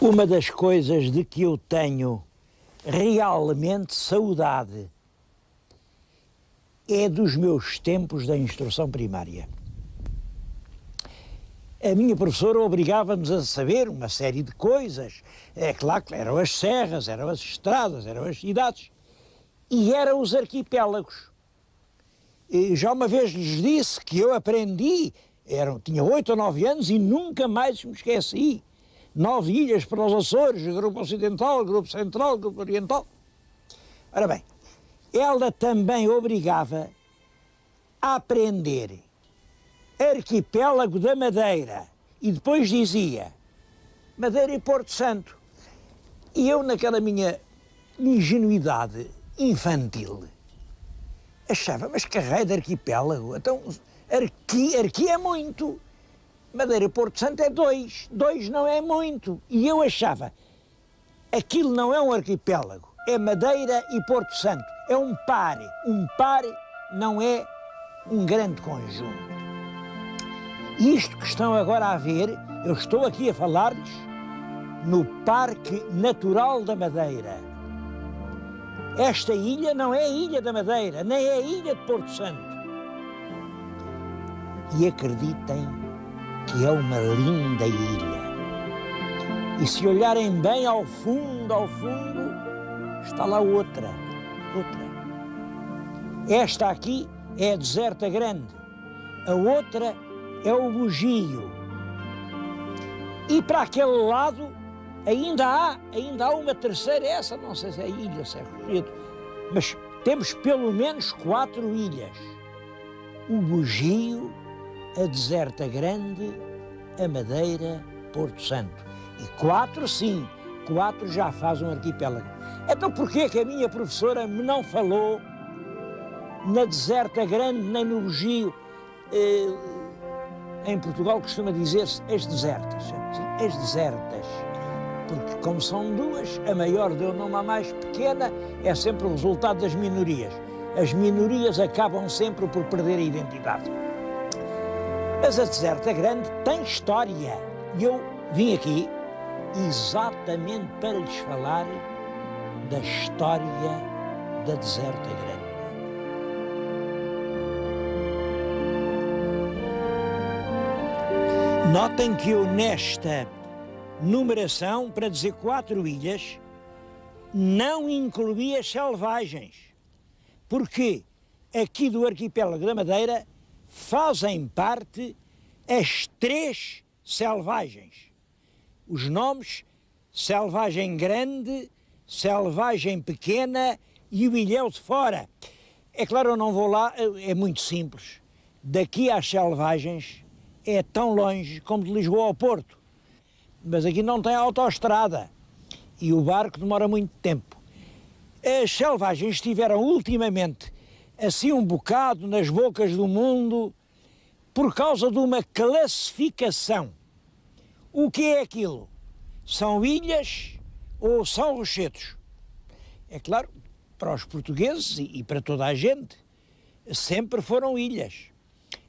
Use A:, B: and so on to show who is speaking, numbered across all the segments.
A: Uma das coisas de que eu tenho realmente saudade é dos meus tempos da instrução primária. A minha professora obrigava-nos a saber uma série de coisas. É claro que eram as serras, eram as estradas, eram as cidades e eram os arquipélagos. E já uma vez lhes disse que eu aprendi, tinha 8 ou 9 anos e nunca mais me esqueci. 9 ilhas para os Açores, Grupo Ocidental, Grupo Central, Grupo Oriental. Ora bem, ela também obrigava a aprender Arquipélago da Madeira e depois dizia Madeira e Porto Santo. E eu, naquela minha ingenuidade infantil, achava, mas que raio de arquipélago? Então, arqui é muito. Madeira e Porto Santo é 2. 2 não é muito. E eu achava, aquilo não é um arquipélago, é Madeira e Porto Santo. É um par. Um par não é um grande conjunto. Isto que estão agora a ver, eu estou aqui a falar-lhes no Parque Natural da Madeira. Esta ilha não é a Ilha da Madeira, nem é a Ilha de Porto Santo. E acreditem que é uma linda ilha. E se olharem bem ao fundo, está lá outra. Esta aqui é a Deserta Grande, a outra é o Bugio. E para aquele lado ainda há uma terceira, essa não sei se é ilha, se é Rochedo, mas temos pelo menos 4 ilhas. O Bugio, a Deserta Grande, a Madeira, Porto Santo. E 4 sim, 4 já faz um arquipélago. Então porquê que a minha professora me não falou na Deserta Grande nem no Bugio? Em Portugal costuma dizer-se as desertas. Sim, as desertas. Porque como são 2, a maior deu nome à mais pequena, é sempre o resultado das minorias. As minorias acabam sempre por perder a identidade. Mas a Deserta Grande tem história. E eu vim aqui exatamente para lhes falar da história da Deserta Grande. Notem que eu nesta numeração, para dizer 4 ilhas, não incluí as selvagens, porque aqui do arquipélago da Madeira fazem parte as 3 selvagens. Os nomes: Selvagem Grande, Selvagem Pequena e o Ilhéu de Fora. É claro, eu não vou lá, é muito simples. Daqui às selvagens é tão longe como de Lisboa ao Porto. Mas aqui não tem autoestrada e o barco demora muito tempo. As selvagens estiveram ultimamente assim um bocado nas bocas do mundo por causa de uma classificação. O que é aquilo? São ilhas ou são rochedos? É claro, para os portugueses e para toda a gente, sempre foram ilhas.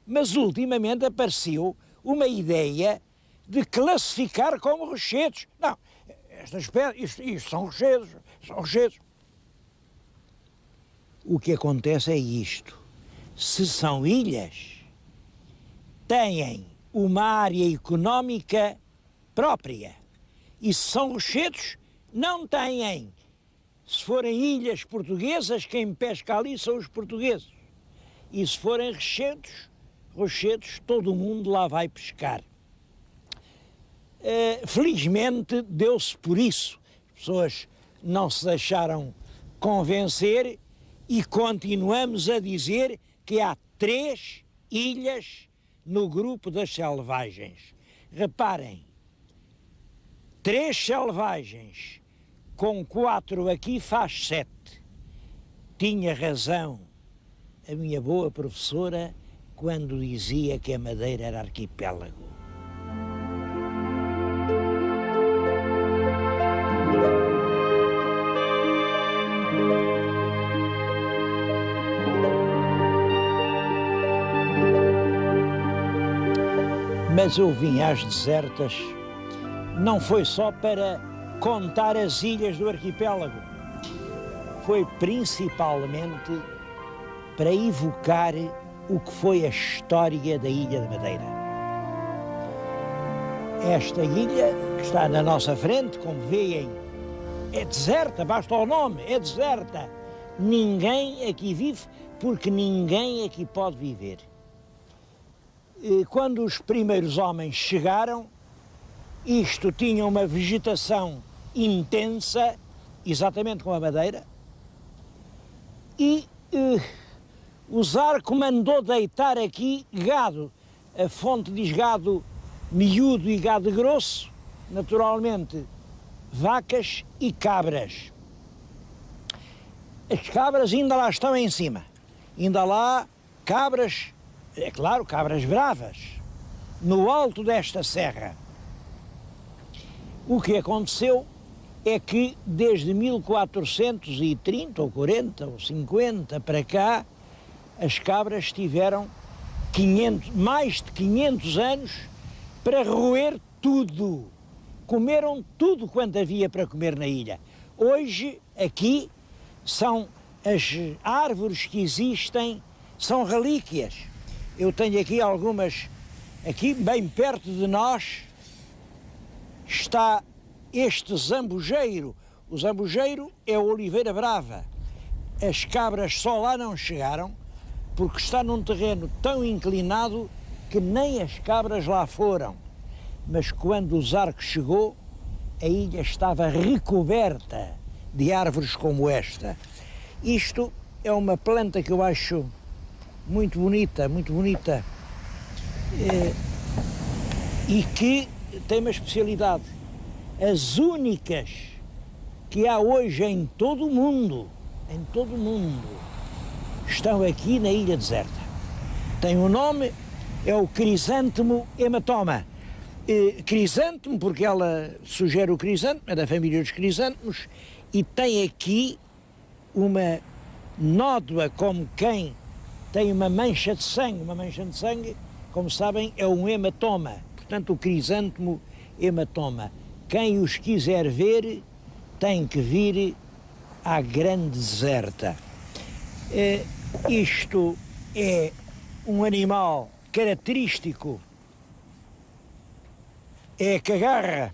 A: Mas ultimamente apareceu uma ideia de classificar como rochedos. Não, isto são rochedos. O que acontece é isto. Se são ilhas, têm uma área económica própria. E se são rochedos, não têm. Se forem ilhas portuguesas, quem pesca ali são os portugueses. E se forem rochedos, todo mundo lá vai pescar. Felizmente deu-se por isso. As pessoas não se deixaram convencer e continuamos a dizer que há 3 ilhas no grupo das selvagens. Reparem, 3 selvagens com 4 aqui faz 7. Tinha razão a minha boa professora quando dizia que a Madeira era arquipélago. Mas eu vim às desertas, não foi só para contar as ilhas do arquipélago. Foi principalmente para evocar o que foi a história da Ilha da Madeira. Esta ilha, que está na nossa frente, como veem, é deserta, basta o nome, é deserta. Ninguém aqui vive, porque ninguém aqui pode viver. E quando os primeiros homens chegaram, isto tinha uma vegetação intensa, exatamente como a Madeira, e o Zarco mandou deitar aqui gado. A fonte diz gado miúdo e gado grosso, naturalmente vacas e cabras. As cabras ainda lá estão em cima, ainda lá cabras, é claro, cabras bravas, no alto desta serra. O que aconteceu é que desde 1430 ou 40 ou 50 para cá, as cabras tiveram mais de 500 anos para roer tudo. Comeram tudo quanto havia para comer na ilha. Hoje, aqui, são as árvores que existem, são relíquias. Eu tenho aqui algumas, aqui bem perto de nós, está este zambujeiro. O zambujeiro é a oliveira brava. As cabras só lá não chegaram, porque está num terreno tão inclinado que nem as cabras lá foram. Mas quando o Zarco chegou, a ilha estava recoberta de árvores como esta. Isto é uma planta que eu acho muito bonita, e que tem uma especialidade. As únicas que há hoje em todo o mundo, estão aqui na ilha deserta. Tem um nome, é o crisântemo hematoma. Crisântemo, porque ela sugere o crisântemo, é da família dos crisântemos, e tem aqui uma nódoa como quem tem uma mancha de sangue. Uma mancha de sangue, como sabem, é um hematoma. Portanto, o crisântemo hematoma. Quem os quiser ver tem que vir à Grande Deserta. Isto é um animal característico, é a cagarra.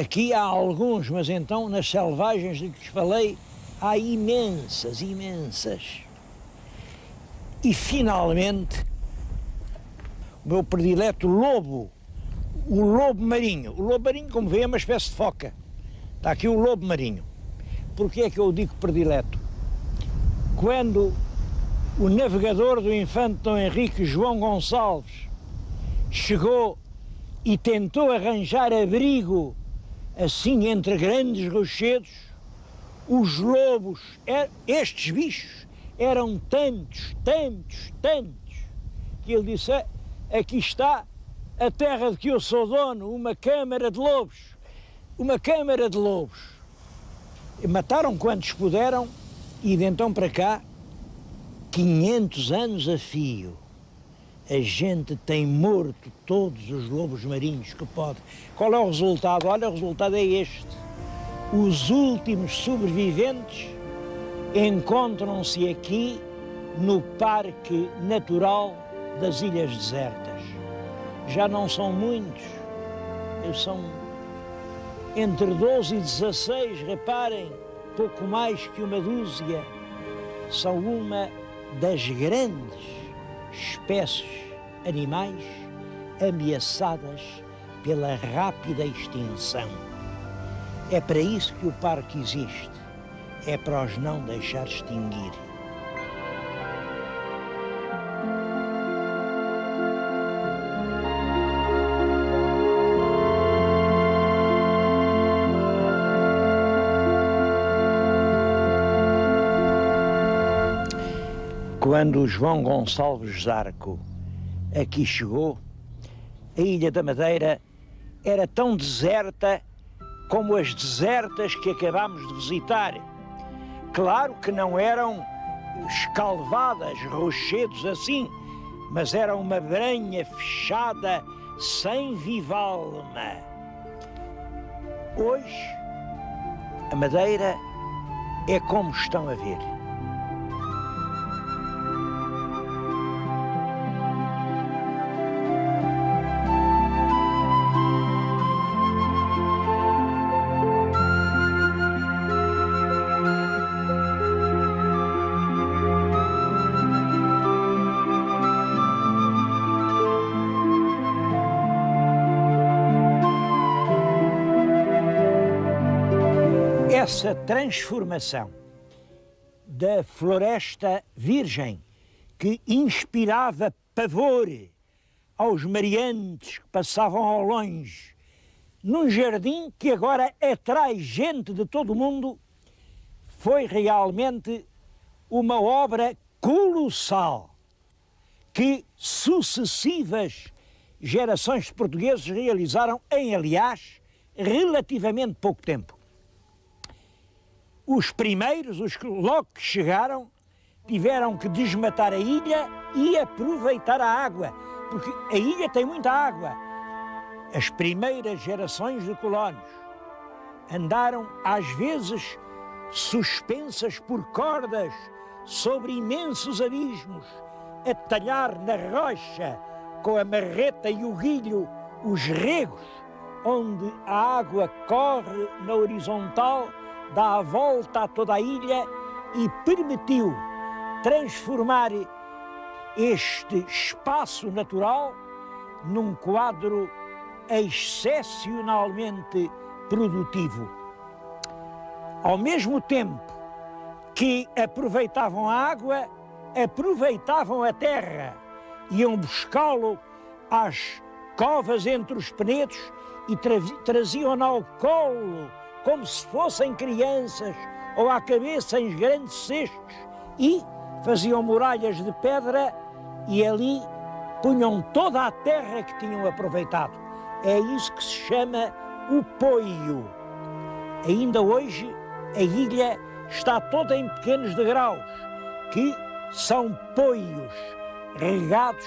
A: Aqui há alguns, mas então nas selvagens de que falei há imensas. E finalmente, o meu predileto lobo, o lobo marinho. O lobo marinho, como vê, é uma espécie de foca. Está aqui o lobo marinho. Porquê é que eu digo predileto? Quando o navegador do infante Dom Henrique, João Gonçalves, chegou e tentou arranjar abrigo assim entre grandes rochedos, os lobos, estes bichos, eram tantos, que ele disse: aqui está a terra de que eu sou dono, uma câmara de lobos. E mataram quantos puderam, e de então para cá, 500 anos a fio, a gente tem morto todos os lobos marinhos que pode. Qual é o resultado? Olha, o resultado é este. Os últimos sobreviventes encontram-se aqui no Parque Natural das Ilhas Desertas. Já não são muitos, são entre 12 e 16, reparem, pouco mais que uma dúzia. São uma das grandes espécies animais ameaçadas pela rápida extinção. É para isso que o parque existe, é para os não deixar extinguir. Quando o João Gonçalves Zarco aqui chegou, a Ilha da Madeira era tão deserta como as desertas que acabámos de visitar. Claro que não eram escalvadas, rochedos assim, mas era uma branha fechada, sem vivalma. Hoje, a Madeira é como estão a ver. Essa transformação da floresta virgem que inspirava pavor aos mariantes que passavam ao longe, num jardim que agora atrai gente de todo o mundo, foi realmente uma obra colossal que sucessivas gerações de portugueses realizaram em, aliás, relativamente pouco tempo. Os primeiros, os que logo que chegaram, tiveram que desmatar a ilha e aproveitar a água, porque a ilha tem muita água. As primeiras gerações de colonos andaram, às vezes, suspensas por cordas sobre imensos abismos, a talhar na rocha, com a marreta e o guilho, os regos, onde a água corre na horizontal, dá a volta a toda a ilha e permitiu transformar este espaço natural num quadro excepcionalmente produtivo. Ao mesmo tempo que aproveitavam a água, aproveitavam a terra, iam buscá-lo às covas entre os penedos e traziam-no ao colo, como se fossem crianças, ou à cabeça em grandes cestos, e faziam muralhas de pedra e ali punham toda a terra que tinham aproveitado. É isso que se chama o poio. Ainda hoje a ilha está toda em pequenos degraus, que são poios regados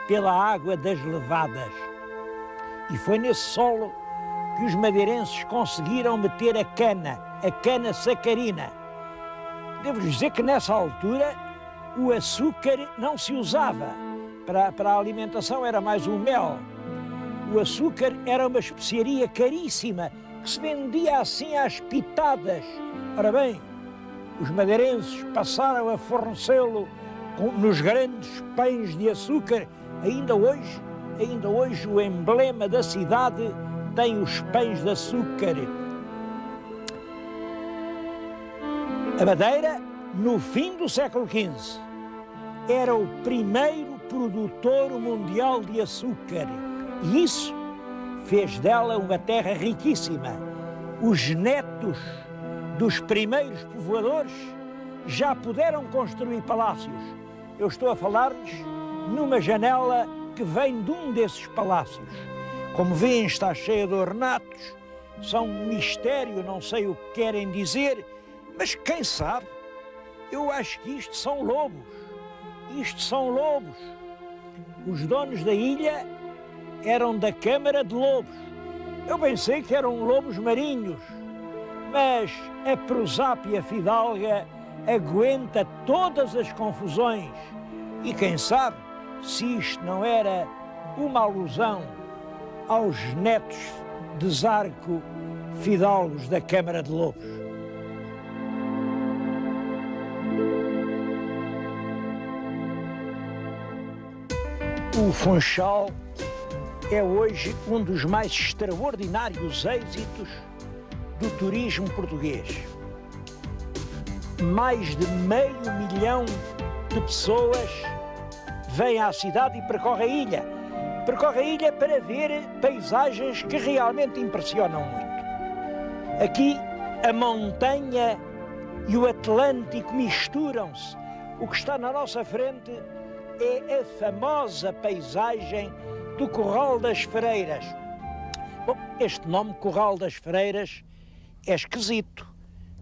A: pela água das levadas. E foi nesse solo que os madeirenses conseguiram meter a cana sacarina. Devo-lhes dizer que nessa altura o açúcar não se usava. Para a alimentação era mais o mel. O açúcar era uma especiaria caríssima, que se vendia assim às pitadas. Ora bem, os madeirenses passaram a fornecê-lo nos grandes pães de açúcar. Ainda hoje o emblema da cidade tem os pães de açúcar. A Madeira, no fim do século XV, era o primeiro produtor mundial de açúcar e isso fez dela uma terra riquíssima. Os netos dos primeiros povoadores já puderam construir palácios. Eu estou a falar-lhes numa janela que vem de um desses palácios. Como veem, está cheia de ornatos, são um mistério, não sei o que querem dizer, mas quem sabe? Eu acho que isto são lobos. Isto são lobos. Os donos da ilha eram da Câmara de Lobos. Eu pensei que eram lobos marinhos, mas a prosápia fidalga aguenta todas as confusões. E quem sabe se isto não era uma alusão aos netos de Zarco fidalgos da Câmara de Lobos. O Funchal é hoje um dos mais extraordinários êxitos do turismo português. Mais de 500 mil de pessoas vêm à cidade e percorrem a ilha. Percorrem a ilha para ver paisagens que realmente impressionam muito. Aqui a montanha e o Atlântico misturam-se. O que está na nossa frente é a famosa paisagem do Curral das Freiras. Bom, este nome Curral das Freiras é esquisito.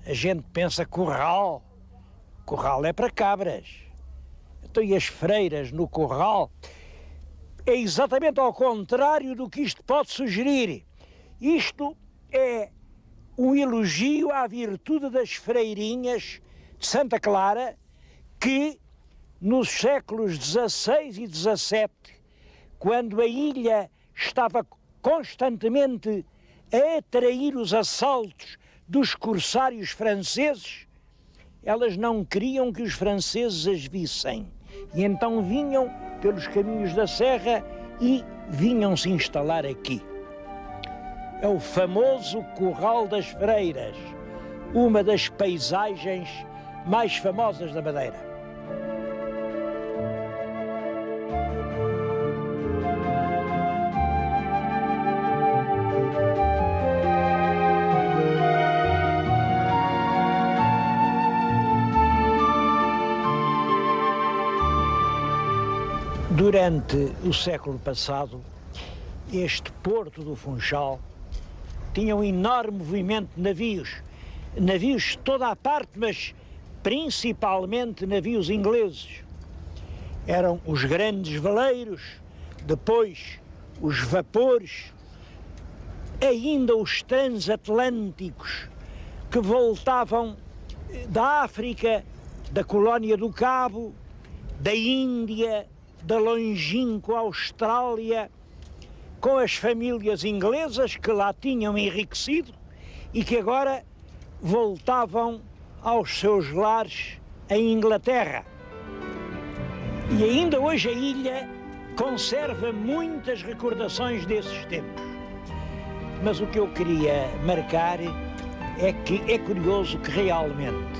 A: A gente pensa curral. Curral é para cabras. Então e as freiras no curral? é exatamente ao contrário do que isto pode sugerir. Isto é um elogio à virtude das freirinhas de Santa Clara, que nos séculos XVI e XVII, quando a ilha estava constantemente a atrair os assaltos dos corsários franceses, elas não queriam que os franceses as vissem. E então vinham pelos caminhos da serra e vinham se instalar aqui. É o famoso Curral das Freiras, uma das paisagens mais famosas da Madeira. Durante o século passado, este porto do Funchal tinha um enorme movimento de navios. Navios de toda a parte, mas principalmente navios ingleses. Eram os grandes veleiros, depois os vapores, ainda os transatlânticos que voltavam da África, da colónia do Cabo, da Índia, da longínqua Austrália, com as famílias inglesas que lá tinham enriquecido e que agora voltavam aos seus lares em Inglaterra. E ainda hoje a ilha conserva muitas recordações desses tempos. Mas o que eu queria marcar é que é curioso que realmente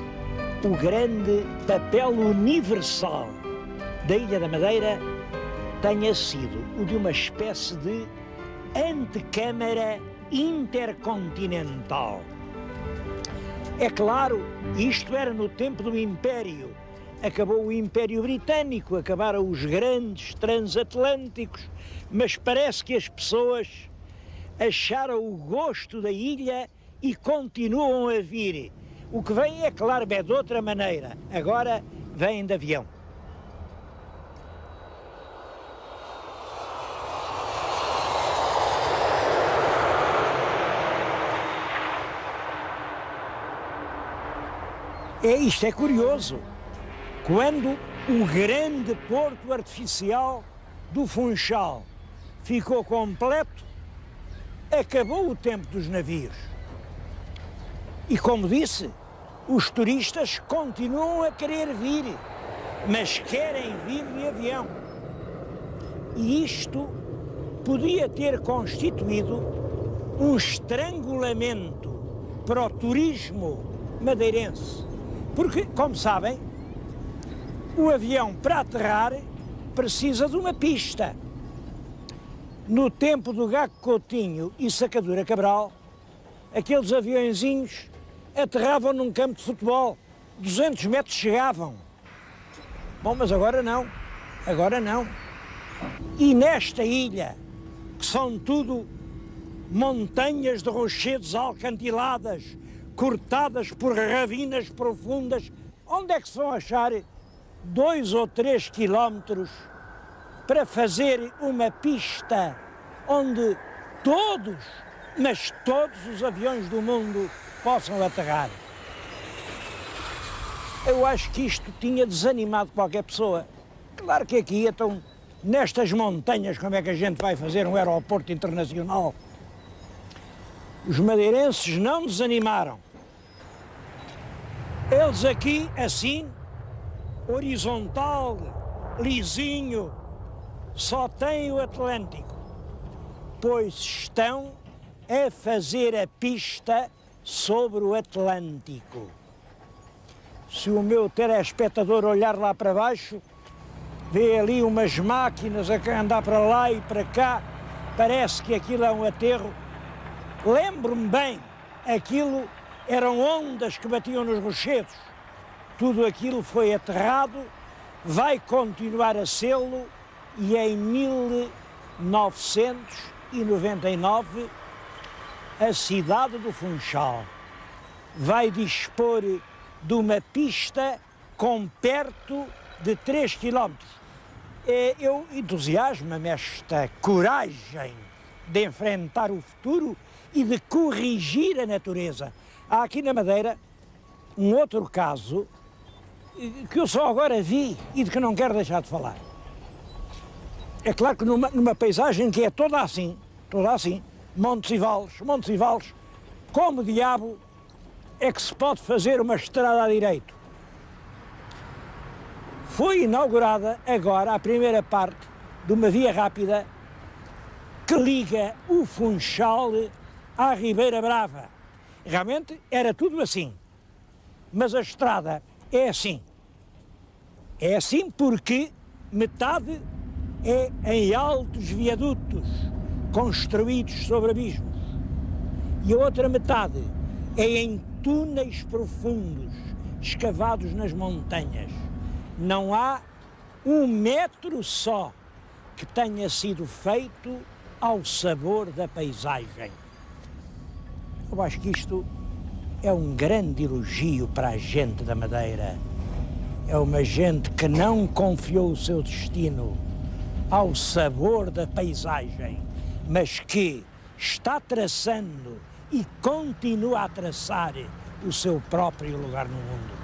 A: o grande papel universal da Ilha da Madeira tenha sido o de uma espécie de antecâmara intercontinental. É claro, isto era no tempo do Império. Acabou o Império Britânico, acabaram os grandes transatlânticos, mas parece que as pessoas acharam o gosto da ilha e continuam a vir. O que vem, é claro, é de outra maneira. Agora vêm de avião. Isto é curioso. Quando o grande porto artificial do Funchal ficou completo, acabou o tempo dos navios. E como disse, os turistas continuam a querer vir, mas querem vir de avião. E isto podia ter constituído um estrangulamento para o turismo madeirense. Porque, como sabem, o avião para aterrar precisa de uma pista. No tempo do Gago Coutinho e Sacadura Cabral, aqueles aviõezinhos aterravam num campo de futebol, 200 metros chegavam. Bom, mas agora não, agora não. E nesta ilha, que são tudo montanhas de rochedos alcantiladas, cortadas por ravinas profundas, onde é que se vão achar 2 ou 3 quilómetros para fazer uma pista onde todos, mas todos os aviões do mundo possam aterrar? Eu acho que isto tinha desanimado qualquer pessoa. Claro que aqui, então, nestas montanhas, como é que a gente vai fazer um aeroporto internacional? Os madeirenses não desanimaram. Eles aqui, assim, horizontal, lisinho, só têm o Atlântico, pois estão a fazer a pista sobre o Atlântico. Se o meu telespectador olhar lá para baixo, vê ali umas máquinas a andar para lá e para cá, parece que aquilo é um aterro. Lembro-me bem, aquilo eram ondas que batiam nos rochedos. Tudo aquilo foi aterrado, vai continuar a sê-lo, e em 1999 a cidade do Funchal vai dispor de uma pista com perto de 3 quilómetros. Eu entusiasmo-me esta coragem de enfrentar o futuro e de corrigir a natureza. Há aqui na Madeira um outro caso que eu só agora vi e de que não quero deixar de falar. É claro que numa paisagem que é toda assim, montes e vales, como diabo é que se pode fazer uma estrada a direito? Foi inaugurada agora a primeira parte de uma via rápida que liga o Funchal à Ribeira Brava. Realmente era tudo assim, mas a estrada é assim. É assim porque metade é em altos viadutos construídos sobre abismos e a outra metade é em túneis profundos escavados nas montanhas. Não há um metro só que tenha sido feito ao sabor da paisagem. Eu acho que isto é um grande elogio para a gente da Madeira. É uma gente que não confiou o seu destino ao sabor da paisagem, mas que está traçando e continua a traçar o seu próprio lugar no mundo.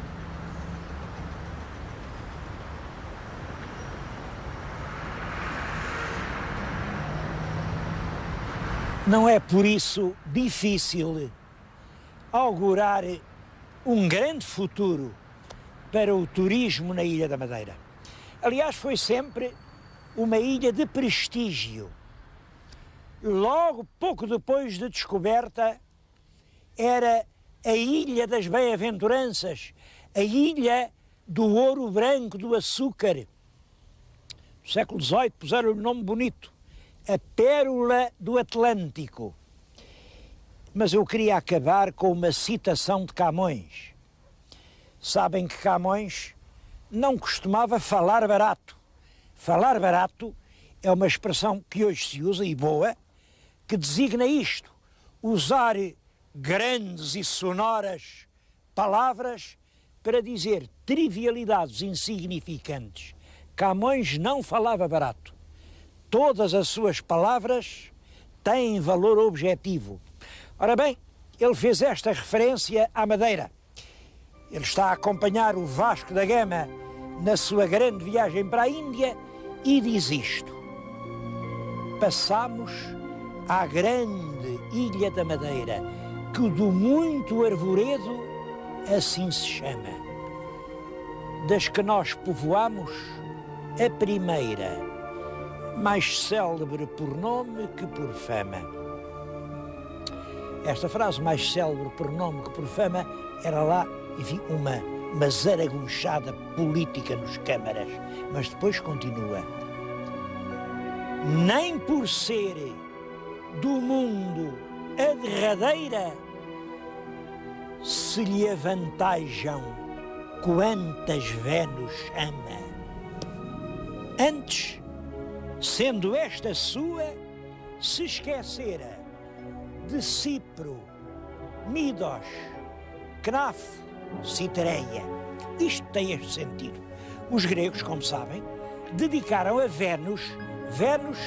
A: Não é por isso difícil augurar um grande futuro para o turismo na Ilha da Madeira. Aliás, foi sempre uma ilha de prestígio. Logo, pouco depois da descoberta, era a Ilha das Bem-aventuranças, a Ilha do Ouro Branco, do Açúcar. No século XVIII puseram-lhe um nome bonito, a Pérola do Atlântico. Mas eu queria acabar com uma citação de Camões. Sabem que Camões não costumava falar barato. Falar barato é uma expressão que hoje se usa, e boa, que designa isto: usar grandes e sonoras palavras para dizer trivialidades insignificantes. Camões não falava barato. Todas as suas palavras têm valor objetivo. Ora bem, ele fez esta referência à Madeira. Ele está a acompanhar o Vasco da Gama na sua grande viagem para a Índia e diz isto: passamos à grande Ilha da Madeira, que do muito arvoredo assim se chama. Das que nós povoamos, a primeira, mais célebre por nome que por fama. Esta frase, mais célebre por nome que por fama, era lá, enfim, uma zaragonchada política nos câmaras, mas depois continua. Nem por ser do mundo a derradeira se lhe avantajam quantas Vênus ama. Antes, sendo esta sua, se esquecera de Cipro, Midos, Cnafo, Citereia. Isto tem este sentido. Os gregos, como sabem, dedicaram a Vênus. Vênus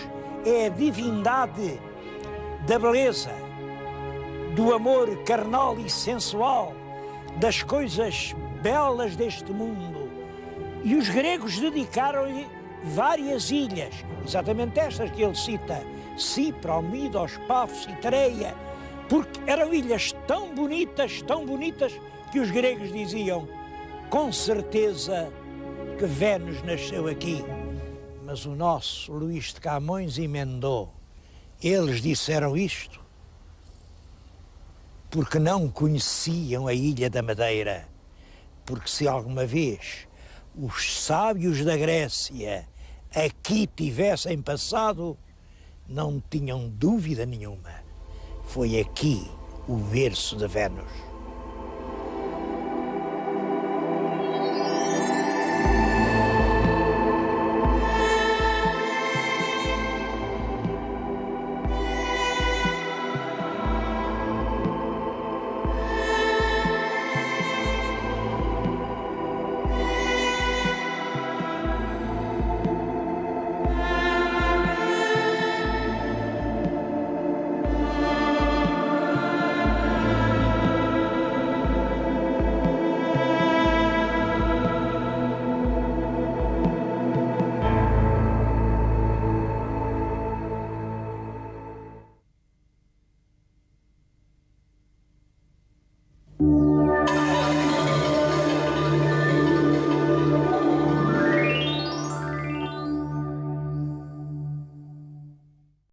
A: é a divindade da beleza, do amor carnal e sensual, das coisas belas deste mundo. E os gregos dedicaram-lhe várias ilhas, exatamente estas que ele cita, Cipro, Midos, Pafo, Citereia, porque eram ilhas tão bonitas, que os gregos diziam: com certeza que Vênus nasceu aqui. Mas o nosso Luís de Camões emendou: eles disseram isto porque não conheciam a Ilha da Madeira, porque se alguma vez os sábios da Grécia aqui tivessem passado, não tinham dúvida nenhuma, foi aqui o berço de Vênus.